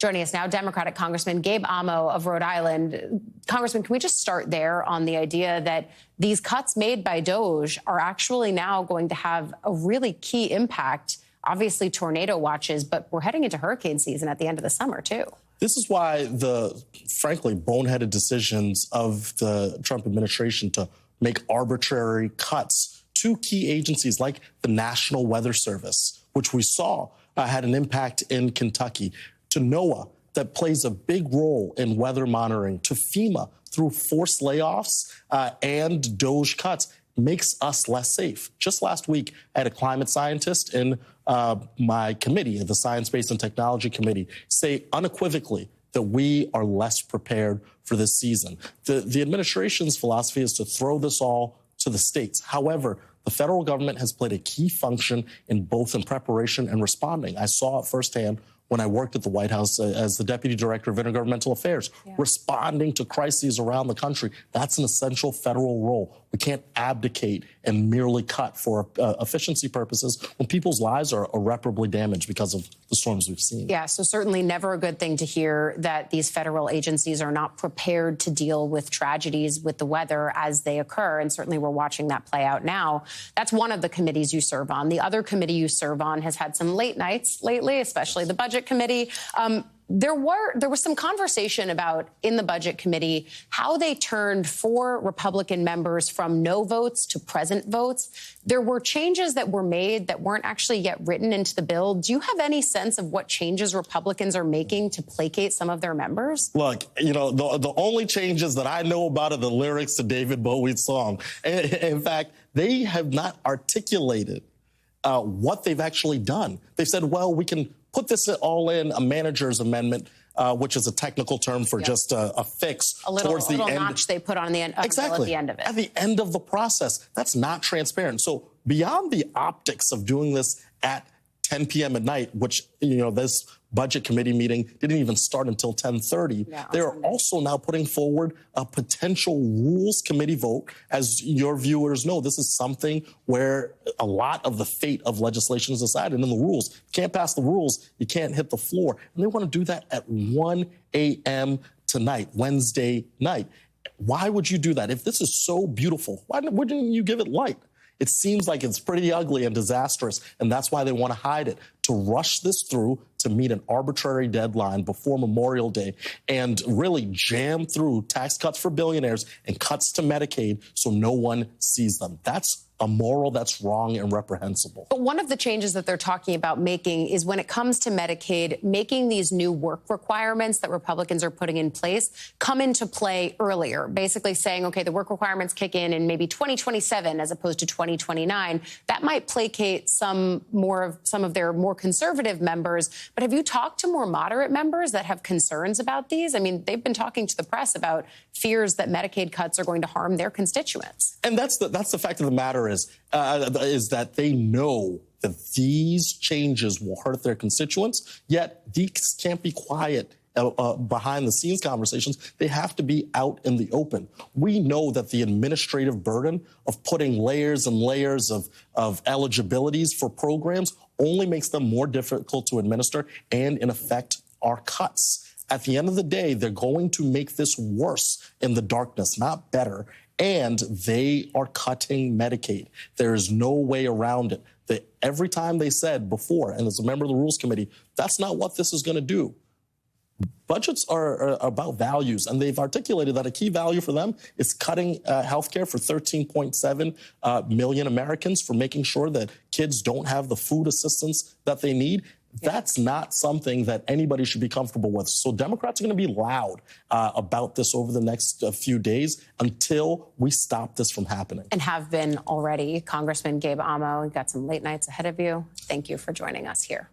Joining us now, Democratic Congressman Gabe Amo of Rhode Island. Congressman, can we just start there on the idea that these cuts made by DOJ are actually now going to have a really key impact? Obviously, tornado watches, but we're heading into hurricane season at the end of the summer, too. This is why the, frankly, boneheaded decisions of the Trump administration to make arbitrary cuts to key agencies like the National Weather Service, which we saw had an impact in Kentucky, to NOAA, that plays a big role in weather monitoring, to FEMA through forced layoffs and DOJ cuts, makes us less safe. Just last week, I had a climate scientist in my committee, the Science-Based and Technology Committee, say unequivocally that we are less prepared for this season. The administration's philosophy is to throw this all to the states. However, the federal government has played a key function in both in preparation and responding. I saw it firsthand when I worked at the White House as the Deputy Director of Intergovernmental Affairs, responding to crises around the country. That's an essential federal role. We can't abdicate and merely cut for efficiency purposes when people's lives are irreparably damaged because of the storms we've seen. Yeah, so certainly never a good thing to hear that these federal agencies are not prepared to deal with tragedies with the weather as they occur, and certainly we're watching that play out now. That's one of the committees you serve on. The other committee you serve on has had some late nights lately, especially the Budget Committee. There was some conversation about, in the Budget Committee, how they turned 4 Republican members from no votes to present votes. There were changes that were made that weren't actually yet written into the bill. Do you have any sense of what changes Republicans are making to placate some of their members? Look, you know, the only changes that I know about are the lyrics to David Bowie's song. In fact, they have not articulated what they've actually done. They've said, well, we can put this all in a manager's amendment, which is a technical term for just a fix towards the end. Notch they put on the end, exactly. At the end of it. At the end of the process. That's not transparent. So beyond the optics of doing this at 10 p.m. at night, which, you know, this Budget Committee meeting didn't even start until 10:30. They're also now putting forward a potential Rules Committee vote. As your viewers know, this is something where a lot of the fate of legislation is decided in the rules. You can't pass the rules, you can't hit the floor. And they want to do that at 1 a.m. tonight, Wednesday night. Why would you do that? If this is so beautiful, why wouldn't you give it light? It seems like it's pretty ugly and disastrous, and that's why they want to hide it, to rush this through, to meet an arbitrary deadline before Memorial Day, and really jam through tax cuts for billionaires and cuts to Medicaid so no one sees them. That's immoral, that's wrong and reprehensible. But one of the changes that they're talking about making is when it comes to Medicaid, making these new work requirements that Republicans are putting in place come into play earlier, basically saying, okay, the work requirements kick in maybe 2027 as opposed to 2029. That might placate some of their more conservative members. But have you talked to more moderate members that have concerns about these? I mean, they've been talking to the press about fears that Medicaid cuts are going to harm their constituents. And that's the fact of the matter is that they know that these changes will hurt their constituents, yet these can't be quiet behind the scenes conversations. They have to be out in the open. We know that the administrative burden of putting layers and layers of eligibilities for programs only makes them more difficult to administer and, in effect, are cuts. At the end of the day, they're going to make this worse in the darkness, not better. And they are cutting Medicaid. There is no way around it. Every time they said before, and as a member of the Rules Committee, that's not what this is going to do. Budgets are about values, and they've articulated that a key value for them is cutting health care for 13.7 million Americans, for making sure that kids don't have the food assistance that they need. That's not something that anybody should be comfortable with. So Democrats are going to be loud about this over the next few days until we stop this from happening. And have been already. Congressman Gabe Amo, you've got some late nights ahead of you. Thank you for joining us here.